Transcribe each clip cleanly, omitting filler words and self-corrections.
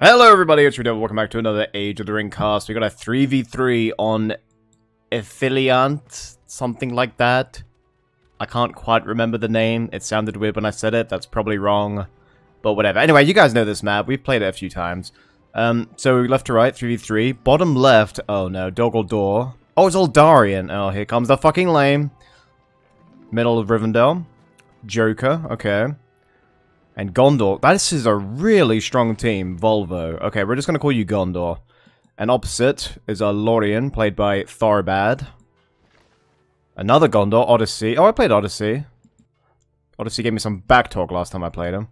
Hello everybody, it's RuudDevil. Welcome back to another Age of the Ring cast. We got a 3v3 on Affiliant, something like that. I can't quite remember the name. It sounded weird when I said it. That's probably wrong. But whatever. Anyway, you guys know this map. We've played it a few times. So left to right, 3v3. Bottom left, oh no, Doggle. Oh, it's Eldarian. Oh, here comes the fucking lame. Middle of Rivendell. Joker, okay. And Gondor. This is a really strong team. Volvo. Okay, we're just going to call you Gondor. And opposite is a Lorien, played by Tharbad. Another Gondor, Odyssey. Oh, I played Odyssey. Odyssey gave me some back talk last time I played him.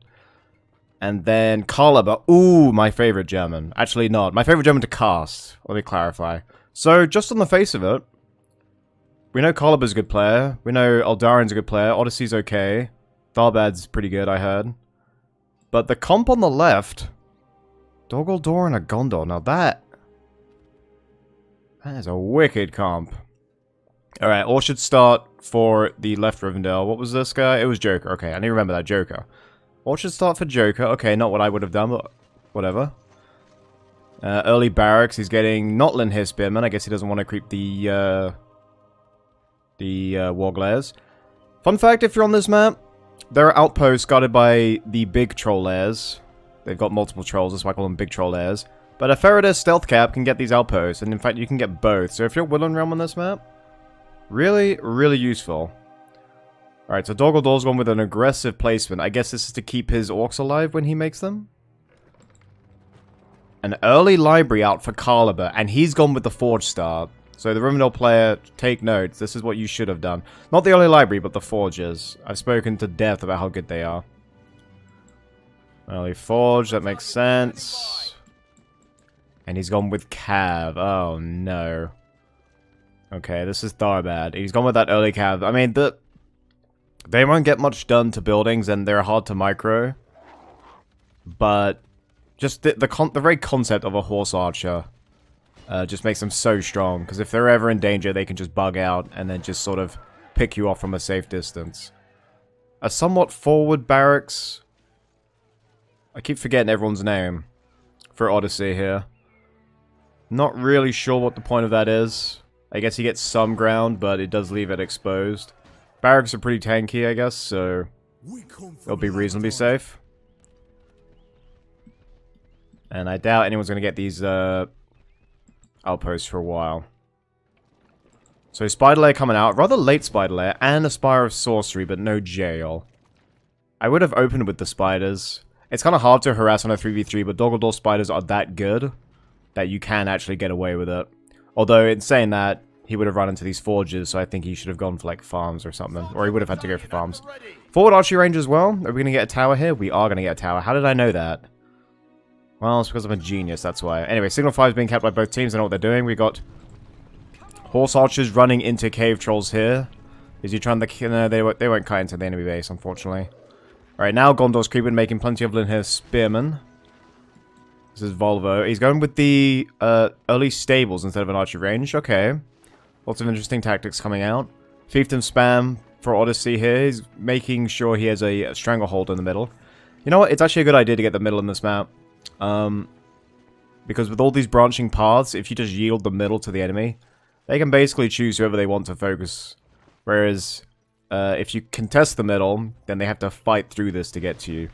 And then Caliber. Ooh, my favorite German. Actually not. My favorite German to cast. Let me clarify. So, just on the face of it, we know Caliber's a good player. We know Eldarian's a good player. Odyssey's okay. Tharbad's pretty good, I heard. But the comp on the left, Doggle and a Gondor. Now that is a wicked comp. Alright, all should start for the left Rivendell. What was this guy? It was Joker. Okay, I need to remember that. Joker. All should start for Joker. Okay, not what I would have done, but whatever. Early barracks. He's getting Notlin here, Spearman. I guess he doesn't want to creep the Warglares. Fun fact, if you're on this map, there are outposts guarded by the big troll-airs. They've got multiple trolls, that's why I call them big troll-airs. But a Faraday's stealth cap can get these outposts, and in fact you can get both. So if you're Woodland Realm on this map, really, really useful. Alright, so Doggledor's gone with an aggressive placement. I guess this is to keep his orcs alive when he makes them. An early library out for Caliber, and he's gone with the Forge Star. So the Rivendell player, take notes. This is what you should have done. Not the early library, but the forges. I've spoken to death about how good they are. Early forge, that makes sense. And he's gone with Cav. Oh no. Okay, this is Tharbad. He's gone with that early Cav. I mean, they won't get much done to buildings, and they're hard to micro. But just the very concept of a horse archer. Just makes them so strong, because if they're ever in danger, they can just bug out and then just sort of pick you off from a safe distance. A somewhat forward barracks. I keep forgetting everyone's name for Odyssey here. Not really sure what the point of that is. I guess he gets some ground, but it does leave it exposed. Barracks are pretty tanky, I guess, so they'll be reasonably safe. And I doubt anyone's going to get these outposts for a while. So Spider Lair coming out. Rather late Spider Lair and a Spire of Sorcery, but no jail. I would have opened with the spiders. It's kind of hard to harass on a 3v3, but Doggle spiders are that good that you can actually get away with it. Although, in saying that, he would have run into these forges, so I think he should have gone for, like, farms or something. Or he would have had to go for farms. Forward archery range as well. Are we going to get a tower here? We are going to get a tower. How did I know that? Well, it's because I'm a genius, that's why. Anyway, Signal 5 is being kept by both teams. I know what they're doing. We got horse archers running into cave trolls here. Is he trying to... No, they won't cut into the enemy base, unfortunately. Alright, now Gondor's creeping, making plenty of Linhir Spearmen. This is Volvo. He's going with the early stables instead of an archery range. Okay. Lots of interesting tactics coming out. Fiefdom spam for Odyssey here. He's making sure he has a stranglehold in the middle. You know what? It's actually a good idea to get the middle in this map. Because with all these branching paths, if you just yield the middle to the enemy, they can basically choose whoever they want to focus. Whereas, if you contest the middle, then they have to fight through this to get to you.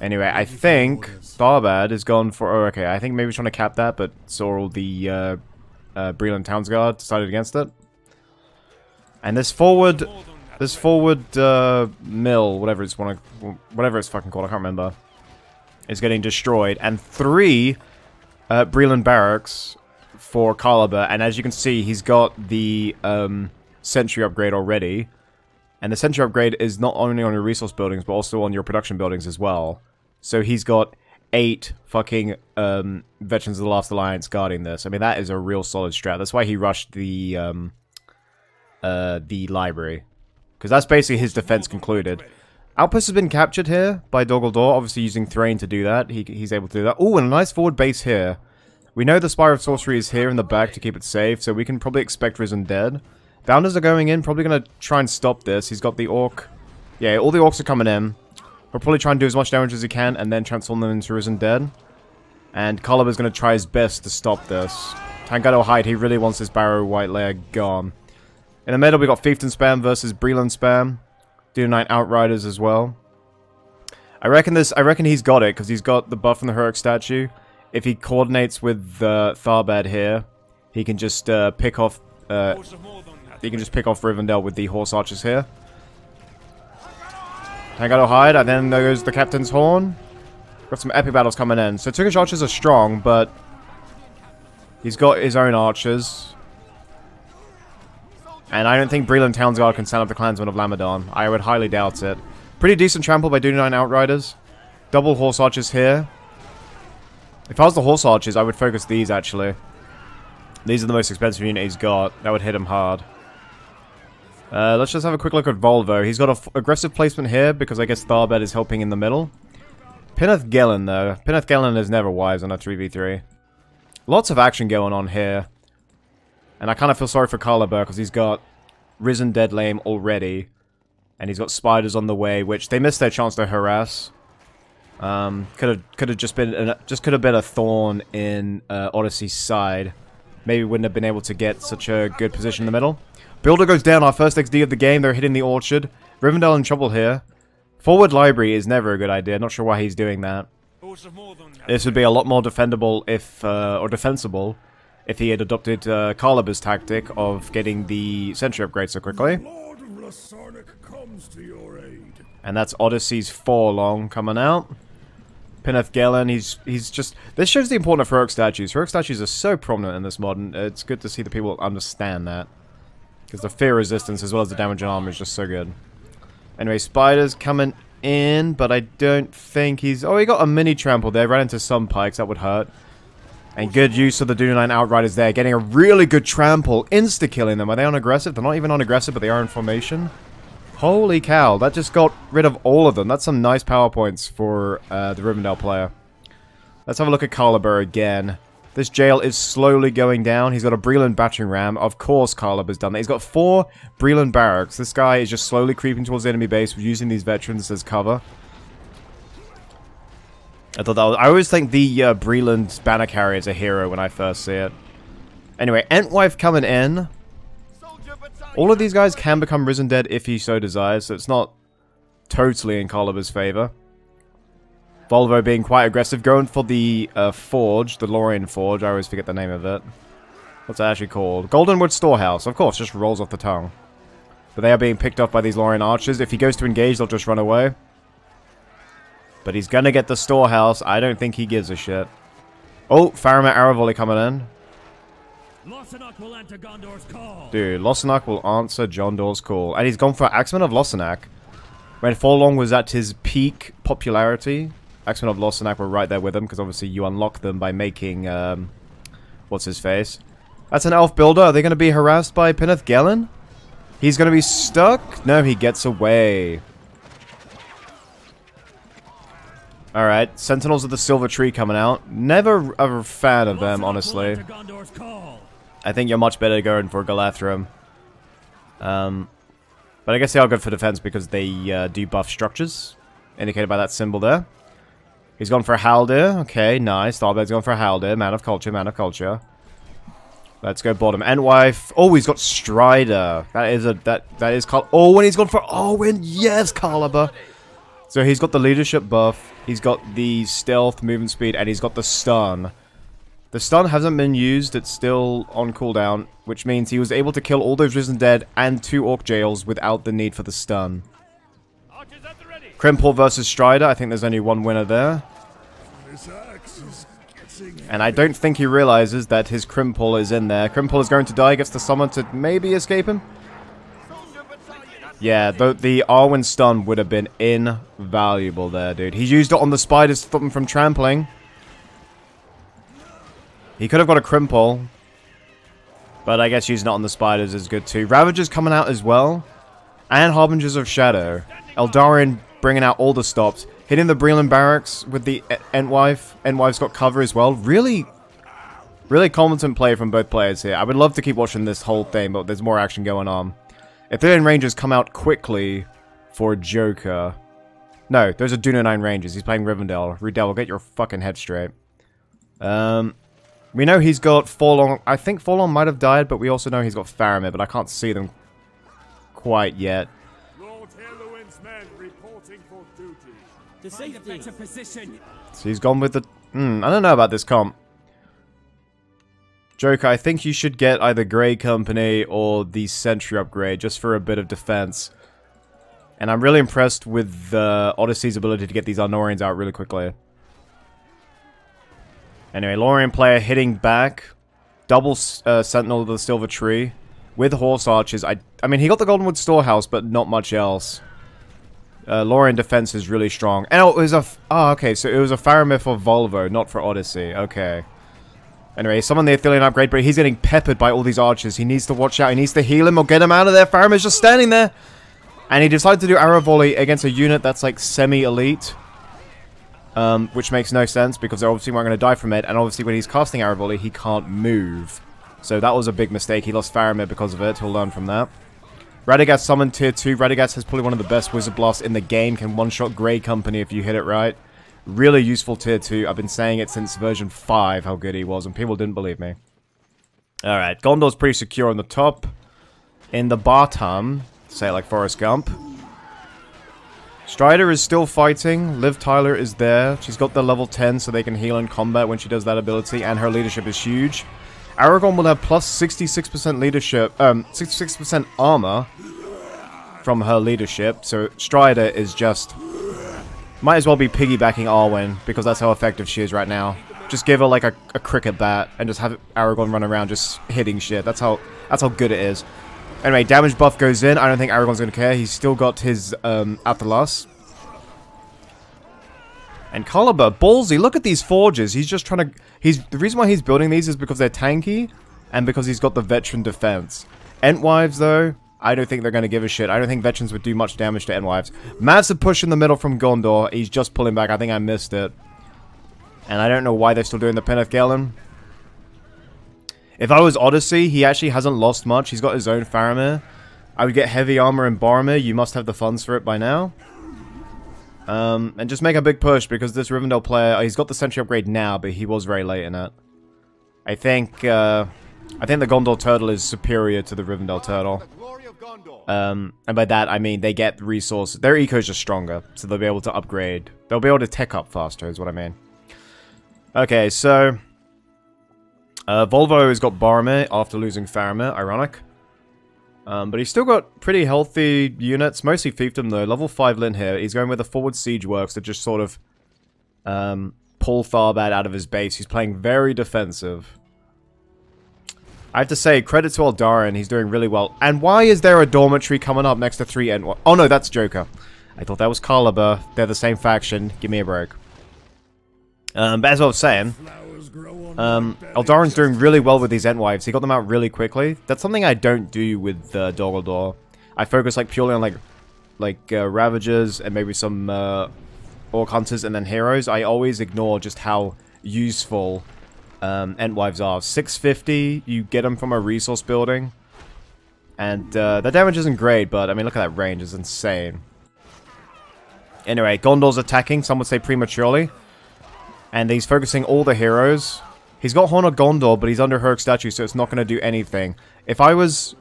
Anyway, I think Tharbad is gone for... Oh, okay, I think maybe he's trying to cap that, but saw all the Breland Townsguard decided against it. And this forward mill, whatever it's fucking called, I can't remember, is getting destroyed, and 3 Breland barracks for Caliber, and as you can see, he's got the sentry upgrade already, and the sentry upgrade is not only on your resource buildings, but also on your production buildings as well. So he's got 8 fucking Veterans of the Last Alliance guarding this. I mean, that is a real solid strat. That's why he rushed the library, because that's basically his defense concluded. Outpost has been captured here by Doggle, obviously using Thrain to do that. He's able to do that. Oh, and a nice forward base here. We know the Spire of Sorcery is here in the back to keep it safe, so we can probably expect Risen Dead. Bounders are going in, probably going to try and stop this. He's got the Orc. Yeah, all the Orcs are coming in. He'll probably try and do as much damage as he can and then transform them into Risen Dead. And Caliber's going to try his best to stop this. Tangado Hide, he really wants this Barrow White Layer gone. In the middle, we got Fiefdom Spam versus Breland Spam. Do9 Outriders as well. I reckon he's got it, because he's got the buff from the Heroic Statue. If he coordinates with Tharbad here, he can just pick off Rivendell with the Horse Archers here. Tangado Hide, and then there goes the Captain's Horn. Got some epic battles coming in. So Turkish archers are strong, but he's got his own archers. And I don't think Breland Townsguard can stand up the Clansmen of Lamadon. I would highly doubt it. Pretty decent trample by Do9 Outriders. Double Horse Archers here. If I was the Horse Archers, I would focus these, actually. These are the most expensive unit he's got. That would hit him hard. Let's just have a quick look at Volvo. He's got an aggressive placement here, because I guess Tharbad is helping in the middle. Pinneth Gellin, though. Pinneth Gellin is never wise on a 3v3. Lots of action going on here. And I kind of feel sorry for Caliber, because he's got Risen Dead Lame already. And he's got Spiders on the way, which they missed their chance to harass. Could have just been a thorn in Odyssey's side. Maybe wouldn't have been able to get such a good position in the middle. Builder goes down, our first XD of the game. They're hitting the Orchard. Rivendell in trouble here. Forward Library is never a good idea. Not sure why he's doing that. This would be a lot more defendable if, or defensible, if he had adopted Caliber's tactic of getting the Sentry upgrade so quickly. And that's Odyssey's Forlong coming out. Pinneth Gellin, he's just... This shows the importance of Heroic Statues. Heroic Statues are so prominent in this mod, and it's good to see that people understand that. Because the fear resistance as well as the damage and armor is just so good. Anyway, Spiders coming in, but I don't think he's... Oh, he got a mini trample there. Ran into some pikes. That would hurt. And good use of the Do9 Outriders there. Getting a really good trample. Insta-killing them. Are they on aggressive? They're not even on aggressive, but they are in formation. Holy cow. That just got rid of all of them. That's some nice power points for the Rivendell player. Let's have a look at Caliber again. This jail is slowly going down. He's got a Breland battering ram. Of course Caliber's done that. He's got 4 Breland barracks. This guy is just slowly creeping towards the enemy base using these veterans as cover. I always think the Breland banner carrier is a hero when I first see it. Anyway, Entwife coming in. All of these guys can become Risen Dead if he so desires, so it's not totally in Caliber's favor. Volvo being quite aggressive, going for the Forge, the Lorien Forge. I always forget the name of it. What's it actually called? Goldenwood Storehouse. Of course, just rolls off the tongue. But they are being picked off by these Lorien archers. If he goes to engage, they'll just run away. But he's gonna get the Storehouse. I don't think he gives a shit. Oh, Faramir Aravolley coming in. Dude, Lossanac will answer Jondor's call. And he's gone for Axeman of Lossanac. When Forlong was at his peak popularity, Axeman of Lossanac were right there with him, because obviously you unlock them by making, what's his face? That's an elf builder. Are they going to be harassed by Pinneth Gellin? He's going to be stuck? No, he gets away. Alright, Sentinels of the Silver Tree coming out. Never a fan of them, honestly. I think you're much better going for Galathrim. But I guess they are good for defense because they do buff structures, indicated by that symbol there. He's gone for a Haldir. Okay, nice. Tharbad's gone for a Haldir. Man of culture, man of culture. Let's go bottom. Entwife. Oh, he's got Strider. That is oh, and he's gone for Arwen. Yes, Caliber. So he's got the leadership buff. He's got the stealth, movement speed, and he's got the stun. The stun hasn't been used, it's still on cooldown, which means he was able to kill all those Risen Dead and 2 Orc Jails without the need for the stun. Crimpole versus Strider, I think there's only one winner there. And I don't think he realizes that his Crimpole is in there. Crimpole is going to die, gets the summon to maybe escape him. Yeah, the Arwen stun would have been invaluable there, dude. He used it on the Spiders to stop them from trampling. He could have got a Crimpole. But I guess using it on the Spiders is good too. Ravagers coming out as well. And Harbingers of Shadow. Eldarion bringing out all the stops. Hitting the Breland barracks with the Entwife. Entwife's got cover as well. Really competent play from both players here. I would love to keep watching this whole thing, but there's more action going on. If the Rangers come out quickly for Joker, No, those are Duna 9 Rangers. He's playing Rivendell. RuudDevil, get your fucking head straight. We know he's got Forlorn. I think Forlorn might have died, but we also know he's got Faramir, but I can't see them quite yet. Lord Helluin's men reporting for duty. The safety position. So he's gone with the... I don't know about this comp. Joker, I think you should get either Grey Company or the Sentry upgrade, just for a bit of defense. And I'm really impressed with Odyssey's ability to get these Arnorians out really quickly. Anyway, Lorien player hitting back. Double Sentinel of the Silver Tree. With Horse Archers. I mean, he got the Goldenwood Storehouse, but not much else. Lorien defense is really strong. And it was a... Oh, okay, so it was a Faramir for Volvo, not for Odyssey. Okay. Anyway, summon the Athelian upgrade, but he's getting peppered by all these archers. He needs to watch out. He needs to heal him or get him out of there. Faramir's just standing there. And he decided to do arrow volley against a unit that's like semi-elite. Which makes no sense because they're obviously not going to die from it. And obviously when he's casting arrow volley, he can't move. So that was a big mistake. He lost Faramir because of it. He'll learn from that. Radagast summoned tier 2. Radagast has probably one of the best Wizard Blasts in the game. Can one-shot Grey Company if you hit it right. Really useful tier 2. I've been saying it since version 5 how good he was. And people didn't believe me. Alright. Gondor's pretty secure on the top. In the bottom... Say it like Forrest Gump. Strider is still fighting. Liv Tyler is there. She's got the level 10 so they can heal in combat when she does that ability. And her leadership is huge. Aragorn will have plus 66% leadership. 66% armor from her leadership. So Strider is just... Might as well be piggybacking Arwen because that's how effective she is right now. Just give her like a cricket bat and just have Aragorn run around just hitting shit. That's how good it is. Anyway, damage buff goes in. I don't think Aragorn's going to care. He's still got his Athalas. And Caliber, ballsy. Look at these forges. He's just trying to... The reason why he's building these is because they're tanky and because he's got the veteran defense. Entwives, though, I don't think they're going to give a shit. I don't think veterans would do much damage to Entwives. Massive push in the middle from Gondor. He's just pulling back. I think I missed it. And I don't know why they're still doing the Peneth Galen. If I was Odyssey, he actually hasn't lost much. He's got his own Faramir. I would get heavy armor and Boromir. You must have the funds for it by now. And just make a big push because this Rivendell player, he's got the Sentry upgrade now, but he was very late in it. I think the Gondor Turtle is superior to the Rivendell Turtle. And by that, I mean they get resources. Their eco is just stronger, so they'll be able to upgrade. They'll be able to tech up faster, is what I mean. Okay, so... Volvo has got Boromir after losing Faramir, ironic. But he's still got pretty healthy units, mostly fiefdom though. Level 5 Lin here. He's going with the forward siege works to just sort of pull Tharbad out of his base. He's playing very defensive. I have to say, credit to Eldarin, he's doing really well. And why is there a dormitory coming up next to 3 Entwives? Oh no, that's Joker. I thought that was Caliber. They're the same faction. Give me a break. But as I was saying... Eldarin's doing really well with these Entwives. He got them out really quickly. That's something I don't do with Dol. I focus like purely on like Ravagers and maybe some Orc Hunters and then Heroes. I always ignore just how useful Entwives are. 650, you get them from a resource building. And the damage isn't great, but I mean look at that range, it's insane. Anyway, Gondor's attacking, some would say prematurely. And he's focusing all the heroes. He's got Horn of Gondor, but he's under Herc's statue, so it's not going to do anything. If I was...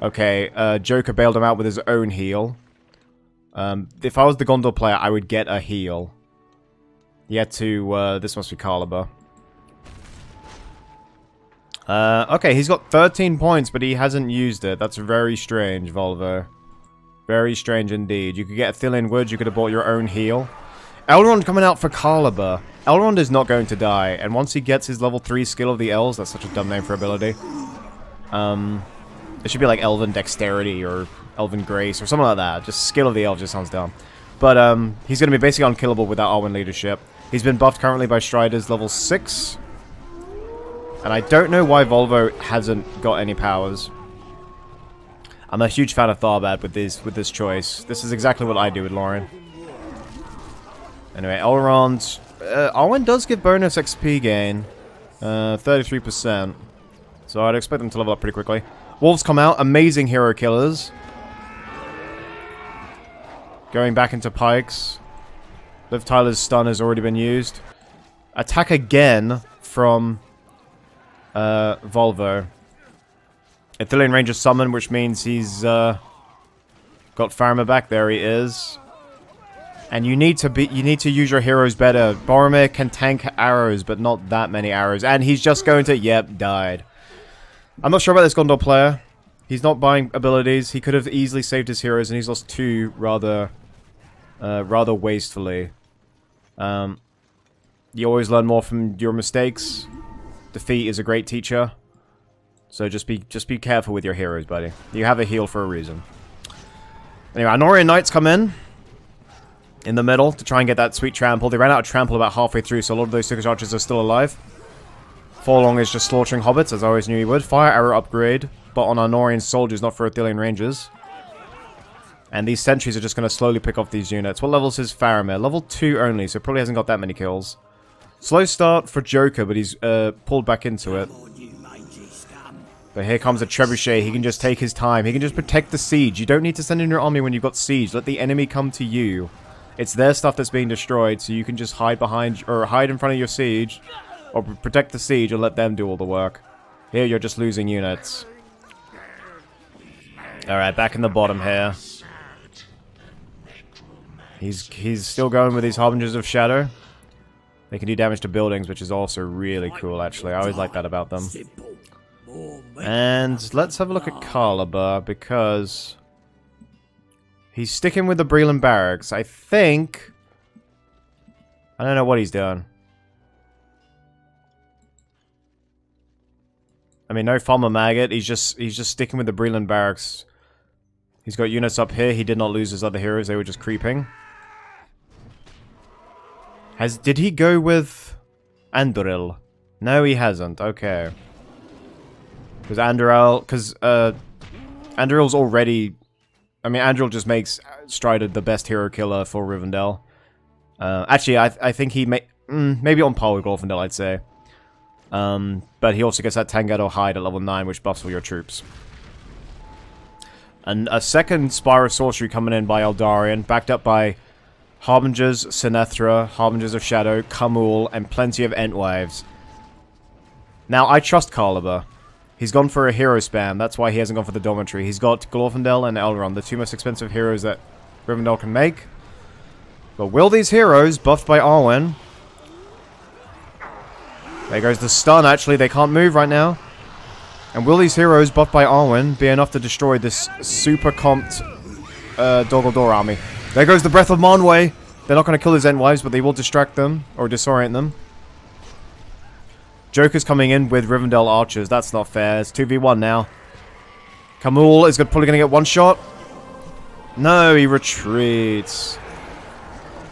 Okay, Joker bailed him out with his own heal. If I was the Gondor player, I would get a heal. Yet to... this must be Caliber. Okay, he's got 13 points, but he hasn't used it. That's very strange, Volvo. Very strange indeed. You could get a Thillian Wood, you could have bought your own heal. Elrond coming out for Caliber. Elrond is not going to die, and once he gets his level 3 skill of the elves, that's such a dumb name for ability. It should be like Elven Dexterity or Elven Grace or something like that. Just skill of the elves just sounds dumb. But he's going to be basically unkillable without Arwen leadership. He's been buffed currently by Strider's level 6. And I don't know why Volvo hasn't got any powers. I'm a huge fan of Tharbad with this choice. This is exactly what I do with Lorien. Anyway, Elrond... Arwen does give bonus XP gain. 33%. So I'd expect them to level up pretty quickly. Wolves come out. Amazing hero killers. Going back into pikes. Liv Tyler's stun has already been used. Attack again from Volvo. Ithilien Ranger summon, which means he's got Faramir back. There he is. And you need to use your heroes better. Boromir can tank arrows, but not that many arrows. And he's just going to, yep, died. I'm not sure about this Gondor player. He's not buying abilities. He could have easily saved his heroes, and he's lost 2 rather wastefully. You always learn more from your mistakes. Defeat is a great teacher. So just be careful with your heroes, buddy. You have a heal for a reason. Anyway, Anorian Knights come in the middle to try and get that sweet trample. They ran out of trample about halfway through, so a lot of those Sickish archers are still alive. Forlong is just slaughtering hobbits, as I always knew he would. Fire arrow upgrade, but on Anorian soldiers, not for Ithilien Rangers. And these sentries are just going to slowly pick off these units. What levels is Faramir? Level 2 only, so probably hasn't got that many kills. Slow start for Joker, but he's pulled back into it. But here comes a Trebuchet. He can just take his time. He can just protect the siege. You don't need to send in your army when you've got siege. Let the enemy come to you. It's their stuff that's being destroyed, so you can just hide behind, or hide in front of your siege, or protect the siege and let them do all the work. Here you're just losing units. Alright, back in the bottom here. He's still going with these Harbingers of Shadow. They can do damage to buildings, which is also really cool, actually. I always like that about them. And let's have a look at Caliber, because he's sticking with the Breland Barracks. I think... I don't know what he's doing. I mean, no Farmer Maggot. He's just sticking with the Breland Barracks. He's got units up here. He did not lose his other heroes. They were just creeping. Did he go with Andoril? No, he hasn't. Okay. Because Andoril's already... I mean, Andoril just makes Strider the best hero killer for Rivendell. Actually, I think he may... maybe on par with Glorfindel, I'd say. But he also gets that Tangado Hide at level 9, which buffs all your troops. And a second Spire of Sorcery coming in by Eldarion, backed up by Harbingers, Sinethra, Harbingers of Shadow, Kamul, and plenty of Entwives. Now, I trust Caliber. He's gone for a hero spam, that's why he hasn't gone for the Dormitory. He's got Glorfindel and Elrond, the 2 most expensive heroes that Rivendell can make. But will these heroes, buffed by Arwen... There goes the stun, actually, they can't move right now. And will these heroes, buffed by Arwen, be enough to destroy this super comped Dol Guldur army? There goes the Breath of Manwë. They're not going to kill his Entwives, but they will distract them, or disorient them. Joker's coming in with Rivendell archers. That's not fair. It's 2v1 now. Kamul is probably going to get one shot. No, he retreats.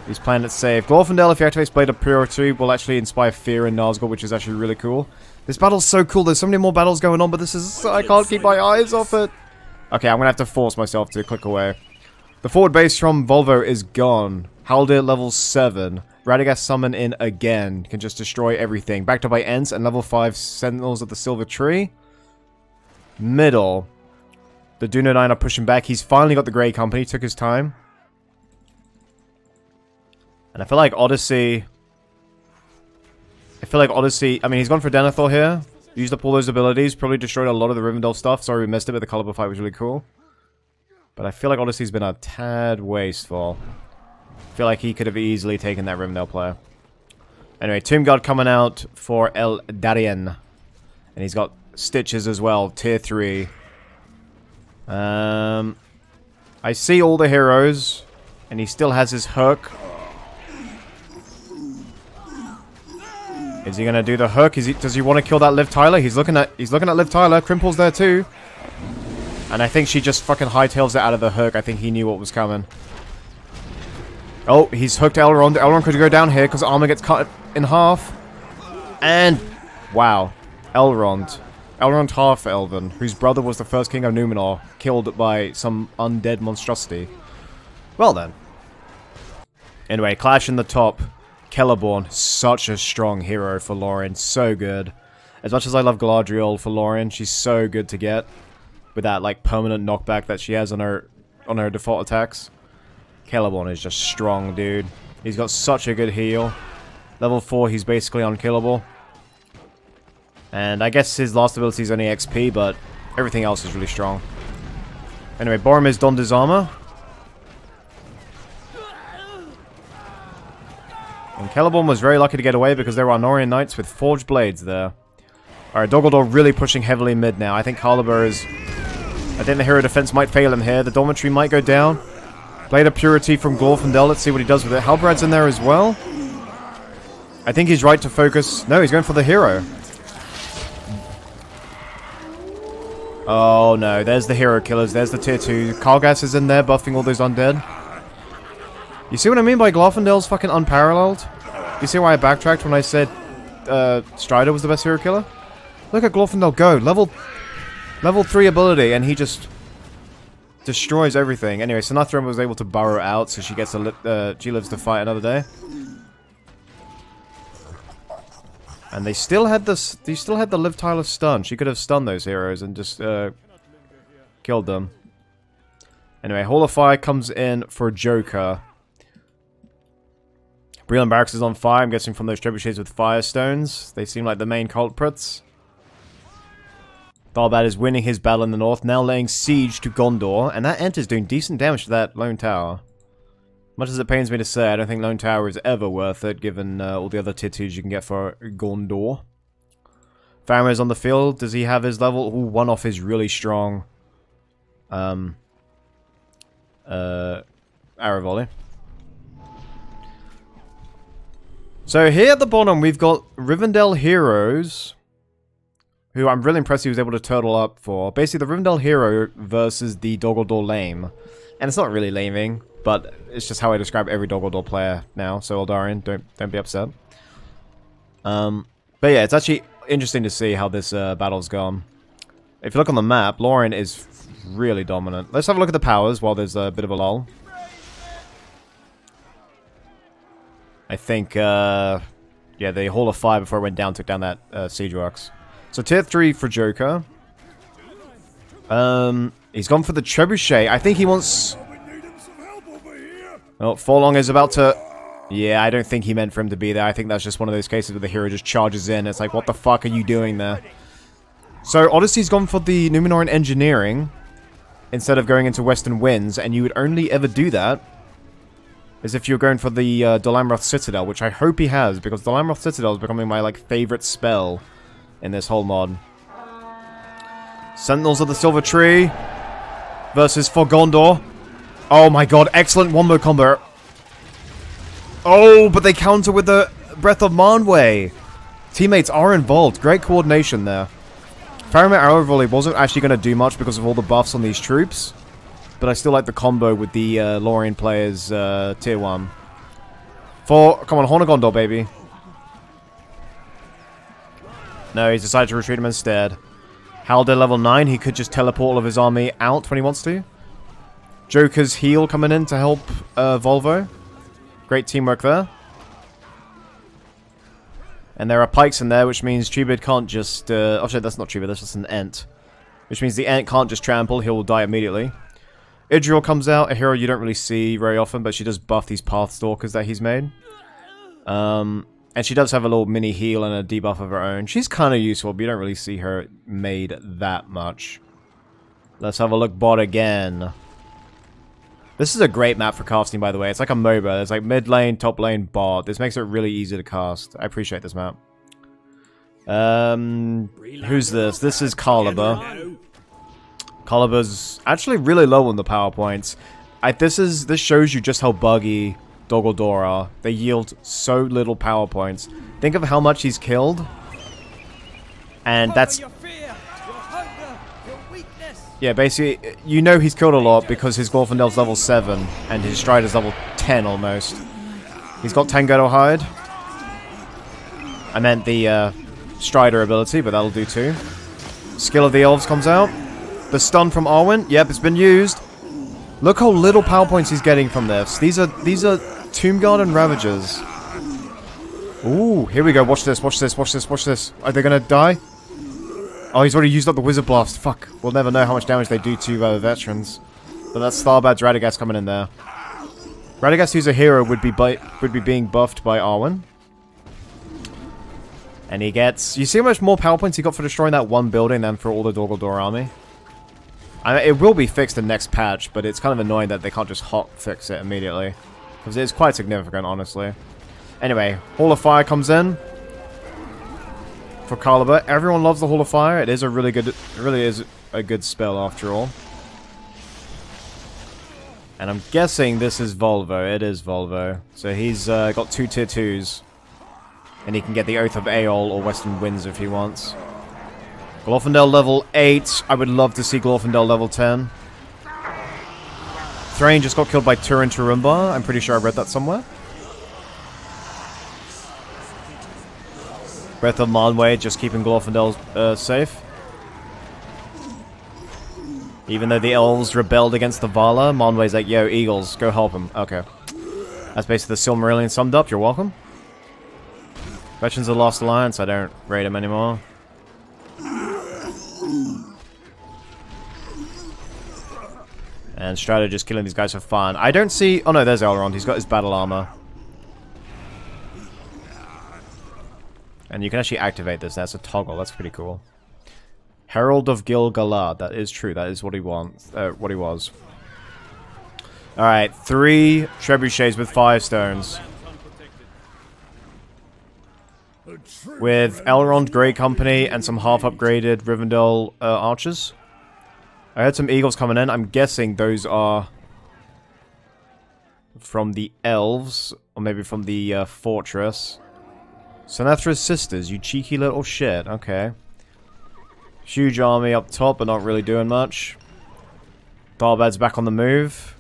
He's playing it safe. Glorfindel, if he activates Blade of Purity, will actually inspire fear in Nazgûl, which is actually really cool. This battle's so cool. There's so many more battles going on, but this is... I can't keep my eyes off it. Okay, I'm going to have to force myself to click away. The forward base from Volvo is gone. Haldir level 7. Radagast summon in again. Can just destroy everything. Backed up by Ents and level 5 Sentinels of the Silver Tree. Middle. The Dunedain are pushing back. He's finally got the Grey Company. Took his time. And I feel like Odyssey... I mean, he's gone for Denethor here. Used up all those abilities. Probably destroyed a lot of the Rivendell stuff. Sorry we missed it, but the Caliber fight was really cool. But I feel like Odyssey's been a tad wasteful. I feel like he could have easily taken that Rivendell player. Anyway, Tomb Guard coming out for Eldarion. And he's got Stitches as well, tier 3. I see all the heroes. And he still has his hook. Is he gonna do the hook? Does he want to kill that Liv Tyler? He's looking at Liv Tyler. Crimple's there too. And I think she just fucking hightails it out of the hook. I think he knew what was coming. Oh, he's hooked Elrond. Elrond could go down here because armor gets cut in half. And, wow. Elrond. Elrond Half-Elven, whose brother was the first king of Numenor, killed by some undead monstrosity. Well then. Anyway, clash in the top. Celeborn, such a strong hero for Lorien. So good. As much as I love Galadriel for Lorien, she's so good to get. With that, like, permanent knockback that she has on her default attacks. Celeborn is just strong, dude. He's got such a good heal. Level 4, he's basically unkillable. And I guess his last ability is only XP, but everything else is really strong. Anyway, Boromir's donned his armor. And Celeborn was very lucky to get away because there are Norian Knights with forged blades there. Alright, Dogaldor really pushing heavily mid now. I think Caliber is... I think the hero defense might fail him here. The dormitory might go down. Blade of Purity from Glorfindel. Let's see what he does with it. Halberd's in there as well. I think he's right to focus. No, he's going for the hero. Oh no, there's the hero killers. There's the tier 2. Kargas is in there buffing all those undead. You see what I mean by Glorfindel's fucking unparalleled? You see why I backtracked when I said Strider was the best hero killer? Look at Glorfindel go. Level 3 ability, and he just destroys everything. Anyway, Sinathrun was able to burrow out, so she gets she lives to fight another day. And they still had this. They still had the Liv Tyler stun. She could have stunned those heroes and just killed them. Anyway, Hall of Fire comes in for Joker. Breland Barracks is on fire. I'm guessing from those trebuchets with firestones. They seem like the main culprits. Tharbad is winning his battle in the north, now laying siege to Gondor, and that Ent is doing decent damage to that Lone Tower. Much as it pains me to say, I don't think Lone Tower is ever worth it, given all the other tier 2s you can get for Gondor. Faramir is on the field. Does he have his level? Ooh, one off is really strong. Arrow volley. So here at the bottom, we've got Rivendell heroes, who I'm really impressed he was able to turtle up for. Basically, the Rivendell hero versus the Dogaldor lame. And it's not really laming, but it's just how I describe every Dogaldor player now. So Eldarian, don't be upset. But yeah, it's actually interesting to see how this battle's gone. If you look on the map, Lorien is really dominant. Let's have a look at the powers while there's a bit of a lull. I think, yeah, the Hall of Fire before it went down took down that Siege Works. So tier 3 for Joker. He's gone for the Trebuchet. I think he wants... Oh, Forlong is about to... Yeah, I don't think he meant for him to be there. I think that's just one of those cases where the hero just charges in. It's like, what the fuck are you doing there? So Odyssey's gone for the Numenorean Engineering instead of going into Western Winds, and you would only ever do that as if you're going for the Dolamroth Citadel, which I hope he has, because Dolamroth Citadel is becoming my, like, favorite spell in this whole mod. Sentinels of the Silver Tree versus for Gondor. Oh my god, excellent wombo combo. Oh, but they counter with the Breath of Manwë. Teammates are involved. Great coordination there. Faramir Arrow Volley wasn't actually going to do much because of all the buffs on these troops, but I still like the combo with the Lorien players tier 1. Come on, Horn of Gondor, baby. No, he's decided to retreat him instead. Haldir level 9, he could just teleport all of his army out when he wants to. Joker's heal coming in to help Volvo. Great teamwork there. And there are pikes in there, which means Treebid can't just... oh shit, that's not Treebid, that's just an Ent. Which means the Ent can't just trample, he'll die immediately. Idriel comes out, a hero you don't really see very often, but she does buff these Pathstalkers that he's made. And she does have a little mini heal and a debuff of her own. She's kind of useful, but you don't really see her made that much. Let's have a look bot again. This is a great map for casting, by the way. It's like a MOBA. There's like mid lane, top lane, bot. This makes it really easy to cast. I appreciate this map. Who's this? This is Caliber. Caliber's actually really low on the power points. This shows you just how buggy Dogaldor are. They yield so little power points. Think of how much he's killed. And that's... Yeah, basically, you know he's killed a lot because his Glorfindel's level 7 and his Strider's level 10 almost. He's got Tangedo Hide. I meant the Strider ability, but that'll do too. Skill of the Elves comes out. The stun from Arwen. Yep, it's been used. Look how little power points he's getting from this. These are Tomb Guard and Ravagers. Ooh, here we go. Watch this, watch this, watch this, watch this. Are they gonna die? Oh, he's already used up the Wizard Blast. Fuck. We'll never know how much damage they do to veterans. But that's Tharbad's Radagast coming in there. Radagast, who's a hero, would be being buffed by Arwen. And he gets... You see how much more power points he got for destroying that one building than for all the Dol army? I mean, it will be fixed in the next patch, but it's kind of annoying that they can't just hot fix it immediately. Because it's quite significant, honestly. Anyway, Hall of Fire comes in. For Caliber. Everyone loves the Hall of Fire. It is a really good... It really is a good spell, after all. And I'm guessing this is Volvo. It is Volvo. So he's got 2 tier 2s. And he can get the Oath of Aeol or Western Winds if he wants. Glorfindel level 8. I would love to see Glorfindel level 10. Thrain just got killed by Turin Turumba. I'm pretty sure I read that somewhere. Breath of Manwë just keeping Glorfindel safe. Even though the elves rebelled against the Vala, Manwë's like, yo, Eagles, go help him. Okay. That's basically the Silmarillion summed up. You're welcome. Veterans of the Lost Alliance, I don't raid him anymore. And Strider just killing these guys for fun. I don't see... Oh no, there's Elrond. He's got his battle armor. And you can actually activate this. That's a toggle. That's pretty cool. Herald of Gil-galad. That is true. That is what he wants. What he was. Alright, 3 trebuchets with Firestones. With Elrond, Grey Company, and some half-upgraded Rivendell archers. I heard some eagles coming in. I'm guessing those are from the elves, or maybe from the fortress. Sinethra's sisters, you cheeky little shit. Okay. Huge army up top, but not really doing much. Darbad's back on the move.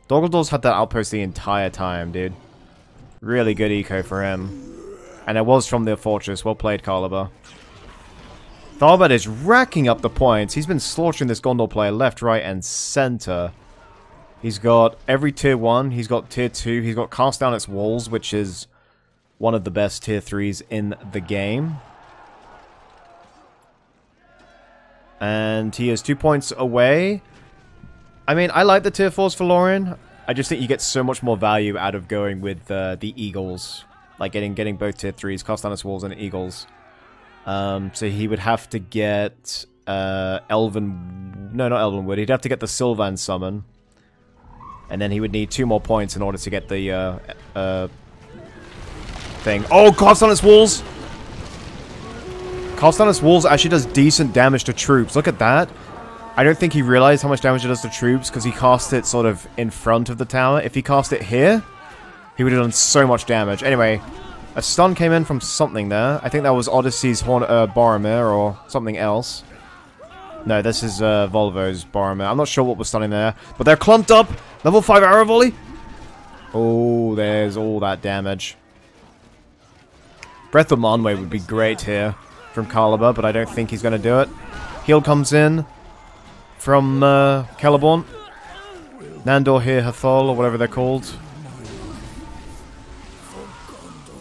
Dol had that outpost the entire time, dude. Really good eco for him. And it was from the fortress. Well played, Caliber. Darbad is racking up the points. He's been slaughtering this Gondor player left, right, and center. He's got every tier 1. He's got tier 2. He's got Cast Down Its Walls, which is one of the best tier 3s in the game. And he is 2 points away. I mean, I like the tier 4s for Lorien. I just think you get so much more value out of going with the Eagles. Like getting both tier 3s, Cast Down Its Walls, and Eagles. So he would have to get Elven... No, not Elvenwood. He'd have to get the Sylvan Summon. And then he would need 2 more points in order to get the thing. Oh, Cast Down Its Walls! Cast Down Its Walls actually does decent damage to troops. Look at that. I don't think he realized how much damage it does to troops because he cast it sort of in front of the tower. If he cast it here, he would have done so much damage. Anyway, a stun came in from something there. I think that was Odyssey's Boromir or something else. No, this is Volvo's Boromir. I'm not sure what was stunning there. But they're clumped up. Level 5 arrow volley. Oh, there's all that damage. Breath of Manwë would be great here from Caliber, but I don't think he's going to do it. Heal comes in from Celeborn. Nandor here, Hathol, or whatever they're called.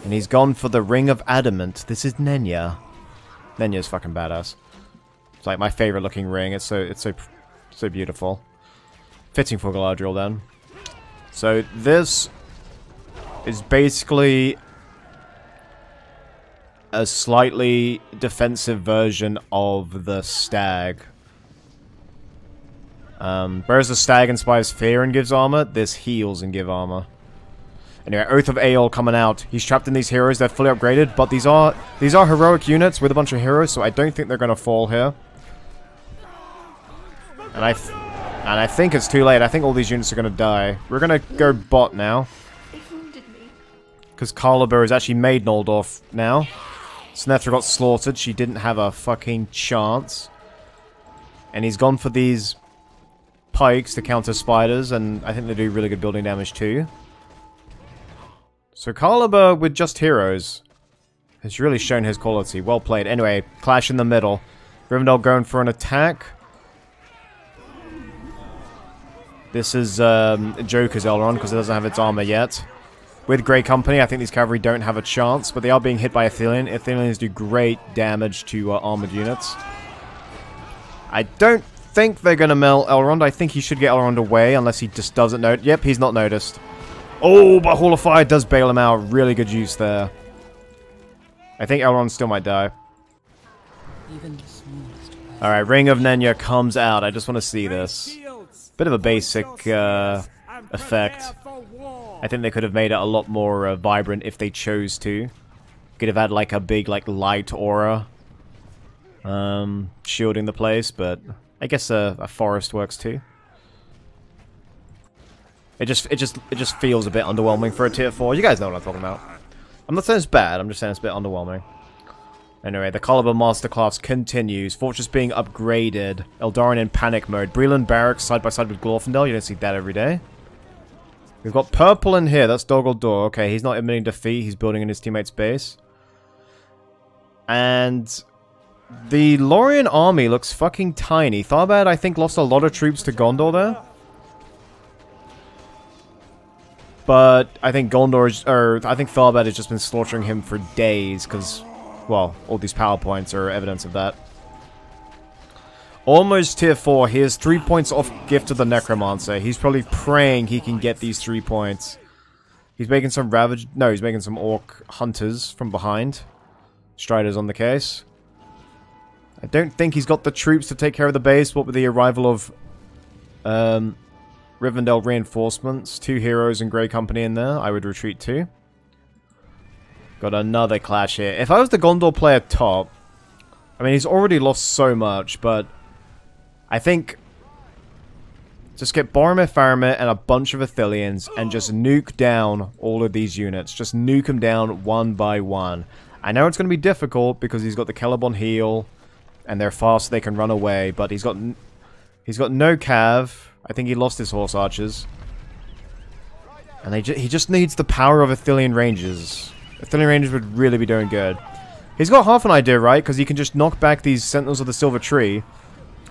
And he's gone for the Ring of Adamant. This is Nenya. Nenya's fucking badass. It's like my favorite looking ring. It's so beautiful. Fitting for Galadriel then. So this is basically a slightly defensive version of the Stag. Whereas the Stag inspires fear and gives armor, this heals and gives armor. Anyway, Oath of Aeol coming out. He's trapped in these heroes. They're fully upgraded, but these are heroic units with a bunch of heroes, so I don't think they're going to fall here. And I think it's too late. I think all these units are going to die. We're going to go bot now. Because Caliber has actually made Noldorf now. Sinethra got slaughtered. She didn't have a fucking chance. And he's gone for these pikes to counter spiders, and I think they do really good building damage too. So Caliber with just heroes has really shown his quality. Well played. Anyway, clash in the middle. Rivendell going for an attack. This is Joker's Elrond because it doesn't have its armor yet. With Grey Company, I think these cavalry don't have a chance, but they are being hit by Athelion. Athelions do great damage to armored units. I don't think they're going to mill Elrond. I think he should get Elrond away unless he just doesn't know. Yep, he's not noticed. Oh, but Hall of Fire does bail him out. Really good use there. I think Elrond still might die. Alright, Ring of Nenya comes out. I just want to see this. Bit of a basic effect. I think they could have made it a lot more vibrant if they chose to. Could have had like a big like light aura shielding the place, but I guess a forest works too. It just feels a bit underwhelming for a tier 4. You guys know what I'm talking about. I'm not saying it's bad, I'm just saying it's a bit underwhelming. Anyway, the Caliber Masterclass continues. Fortress being upgraded. Eldarion in panic mode. Breland Barracks side by side with Glorfindel. You don't see that every day. We've got purple in here. That's Doggle Okay, he's not admitting defeat. He's building in his teammate's base. And the Lorien army looks fucking tiny. Tharbad, I think, lost a lot of troops to Gondor there. But I think I think Tharbad has just been slaughtering him for days because, well, all these PowerPoints are evidence of that. Almost tier 4. He has 3 points off Gift of the Necromancer. He's probably praying he can get these 3 points. He's making some Ravage... No, he's making some Orc Hunters from behind. Strider's on the case. I don't think he's got the troops to take care of the base. What with the arrival of Rivendell reinforcements. 2 heroes and Grey Company in there. I would retreat too. Got another clash here. If I was the Gondor player top... I mean, he's already lost so much, but... I think... Just get Boromir, Faramir, and a bunch of Ithilians, and just nuke down all of these units. Just nuke them down one by one. I know it's going to be difficult, because he's got the Celeborn heal, and they're fast so they can run away, but he's got no cav. I think he lost his horse archers. And he just needs the power of Ithilien Rangers. Ithilien Rangers would really be doing good. He's got half an idea, right? Because he can just knock back these Sentinels of the Silver Tree.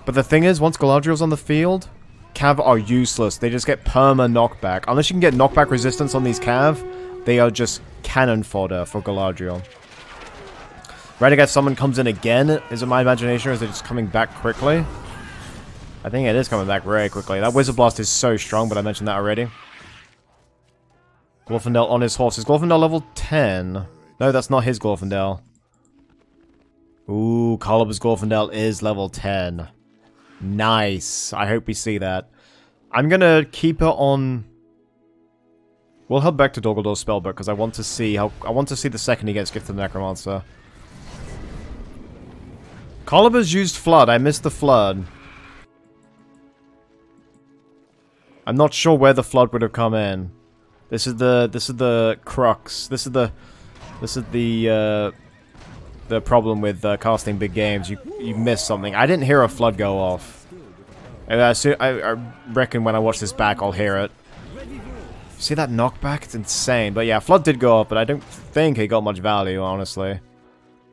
But the thing is, once Galadriel's on the field, Cav are useless. They just get perma knockback. Unless you can get knockback resistance on these Cav, they are just cannon fodder for Galadriel. Radagast Summon comes in again. Is it my imagination, or is it just coming back quickly? I think it is coming back very quickly. That Wizard Blast is so strong, but I mentioned that already. Glorfindel on his horse. Is Glorfindel level 10? No, that's not his Glorfindel. Ooh, Caliber's Glorfindel is level 10. Nice. I hope we see that. I'm gonna keep her on... We'll head back to Dogaldor's spellbook, because I want to see how... I want to see the second he gets Gift of the Necromancer. Caliber's used Flood. I missed the Flood. I'm not sure where the Flood would have come in. This is the crux. This is the problem with casting big games. You miss something. I didn't hear a Flood go off. I reckon when I watch this back, I'll hear it. See that knockback? It's insane. But yeah, Flood did go off, but I don't think it got much value, honestly.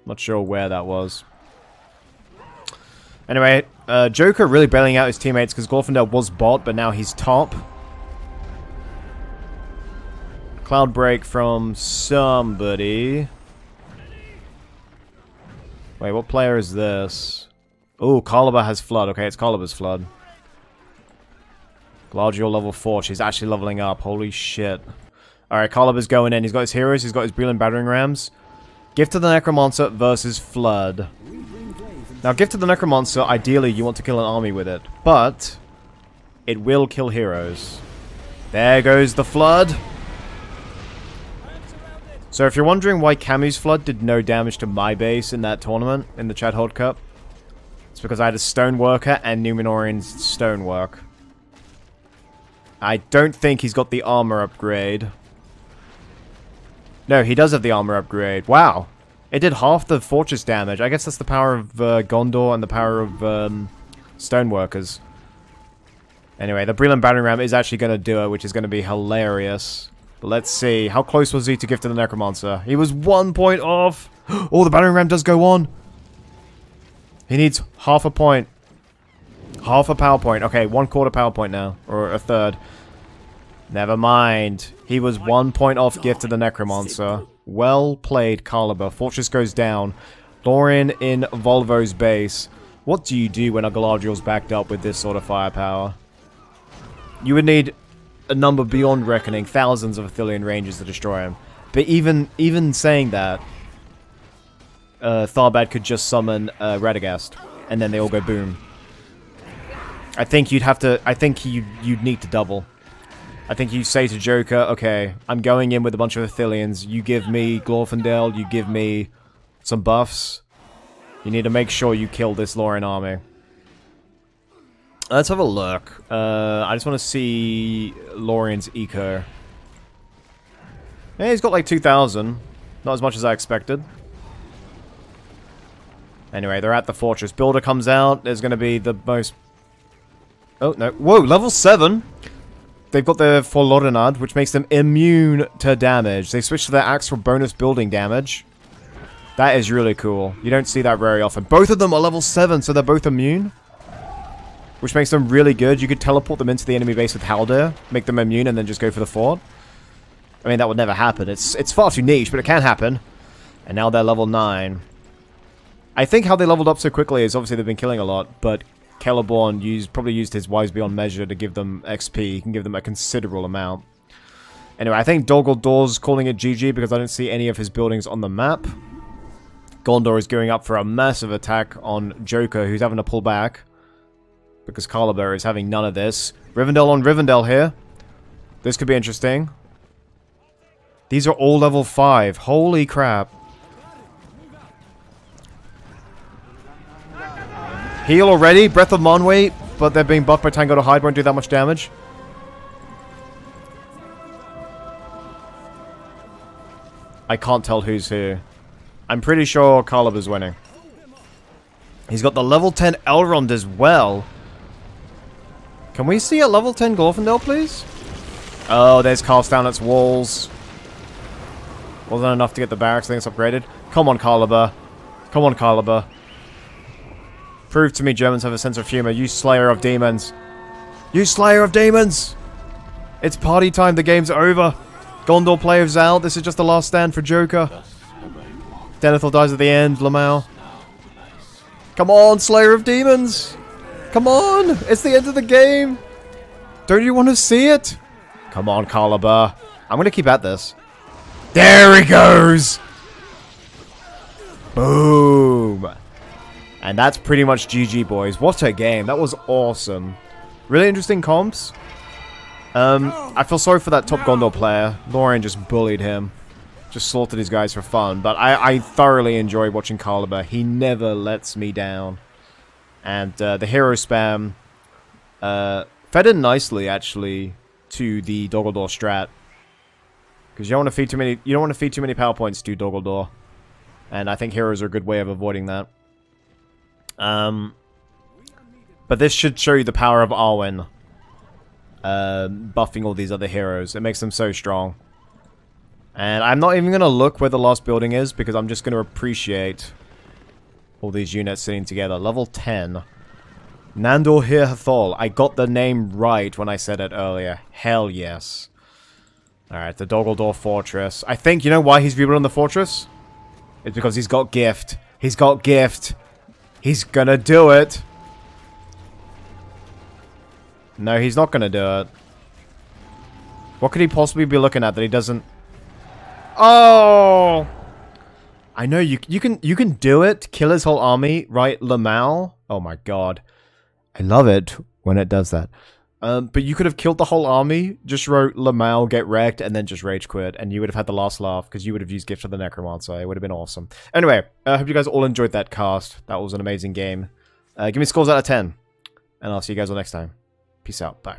Not sure where that was. Anyway, Joker really bailing out his teammates because Glorfindel was bot, but now he's top. Cloud Break from somebody. Wait, what player is this? Oh, Caliber has Flood. Okay, it's Caliber's Flood. Galadriel level 4. She's actually leveling up. Holy shit. Alright, Caliber's going in. He's got his heroes. He's got his Breland Battering Rams. Gift of the Necromancer versus Flood. Now, Gift of the Necromancer, ideally, you want to kill an army with it. But, it will kill heroes. There goes the Flood. So if you're wondering why Camu's Flood did no damage to my base in that tournament, in the Chad Hold Cup, it's because I had a Stoneworker and Numenorian's Stonework. I don't think he's got the armor upgrade. No, he does have the armor upgrade. Wow. It did half the fortress damage. I guess that's the power of Gondor and the power of Stoneworkers. Anyway, the Breland Battering Ram is actually going to do it, which is going to be hilarious. But let's see. How close was he to Gift of the Necromancer? He was 1 point off. Oh, the Battering Ram does go on. He needs half a point. Half a power point. Okay, 1/4 power point now. Or a third. Never mind. He was 1 point off Gift of the Necromancer. Well played, Caliber. Fortress goes down. Lorien in Volvo's base. What do you do when a Galadriel's backed up with this sort of firepower? You would need a number beyond reckoning. Thousands of Ithilien Rangers to destroy him. But even saying that, Tharbad could just summon Radagast, and then they all go boom. I think you'd have to. I think you'd need to double. I think you say to Joker, okay, I'm going in with a bunch of Ithiliens. You give me Glorfindel. You give me some buffs. You need to make sure you kill this Lorien army. Let's have a look. I just want to see Lorien's eco. Yeah, he's got like 2,000. Not as much as I expected. Anyway, they're at the fortress. Builder comes out. There's going to be the most... Oh, no. Whoa, level 7? They've got their Forlorinad, which makes them immune to damage. They switch to their axe for bonus building damage. That is really cool. You don't see that very often. Both of them are level 7, so they're both immune. Which makes them really good. You could teleport them into the enemy base with Haldir, make them immune, and then just go for the fort. I mean, that would never happen. It's far too niche, but it can happen. And now they're level 9. I think how they leveled up so quickly is obviously they've been killing a lot, but Celeborn probably used his Wise Beyond Measure to give them XP. He can give them a considerable amount. Anyway, I think Dol Guldur calling it GG because I don't see any of his buildings on the map. Gondor is going up for a massive attack on Joker, who's having to pull back. Because Caliber is having none of this. Rivendell on Rivendell here. This could be interesting. These are all level 5. Holy crap. Heal already. Breath of Manwë, but they're being buffed by Tango to Hide. Won't do that much damage. I can't tell who's who. I'm pretty sure Caliber's winning. He's got the level 10 Elrond as well. Can we see a level 10 Glorfindel, please? Oh, there's cast down its walls. Wasn't enough to get the barracks things upgraded. Come on, Caliber. Come on, Caliber. Prove to me Germans have a sense of humor. You slayer of demons. You slayer of demons! It's party time. The game's over. Gondor players out. This is just the last stand for Joker. Denethor dies at the end. Lamau. Come on, slayer of demons! Come on! It's the end of the game! Don't you want to see it? Come on, Caliber. I'm gonna keep at this. There he goes! Boom! And that's pretty much GG, boys. What a game. That was awesome. Really interesting comps. I feel sorry for that top Gondor player. Lorien just bullied him. Just slaughtered his guys for fun. But I thoroughly enjoy watching Caliber. He never lets me down. And the hero spam fed in nicely, actually, to the Dol Guldur strat. Because you don't want to feed too many power points to Dol Guldur. And I think heroes are a good way of avoiding that. But this should show you the power of Arwen. Buffing all these other heroes. It makes them so strong. And I'm not even going to look where the last building is, because I'm just going to appreciate all these units sitting together. Level 10. Nandor Hir Hathol. I got the name right when I said it earlier. Hell yes. Alright, the Dol Guldur Fortress. I think, you know why he's rebuilding the fortress? It's because he's got gift. He's got gift. He's gonna do it. No, he's not gonna do it. What could he possibly be looking at that he doesn't... Oh! I know, you can do it. Kill his whole army, right? Lamau. Oh my god. I love it when it does that. But you could have killed the whole army, just wrote Lamau, get wrecked, and then just rage quit, and you would have had the last laugh, because you would have used Gift of the Necromancer. It would have been awesome. Anyway, I hope you guys all enjoyed that cast. That was an amazing game. Give me scores out of 10, and I'll see you guys all next time. Peace out. Bye.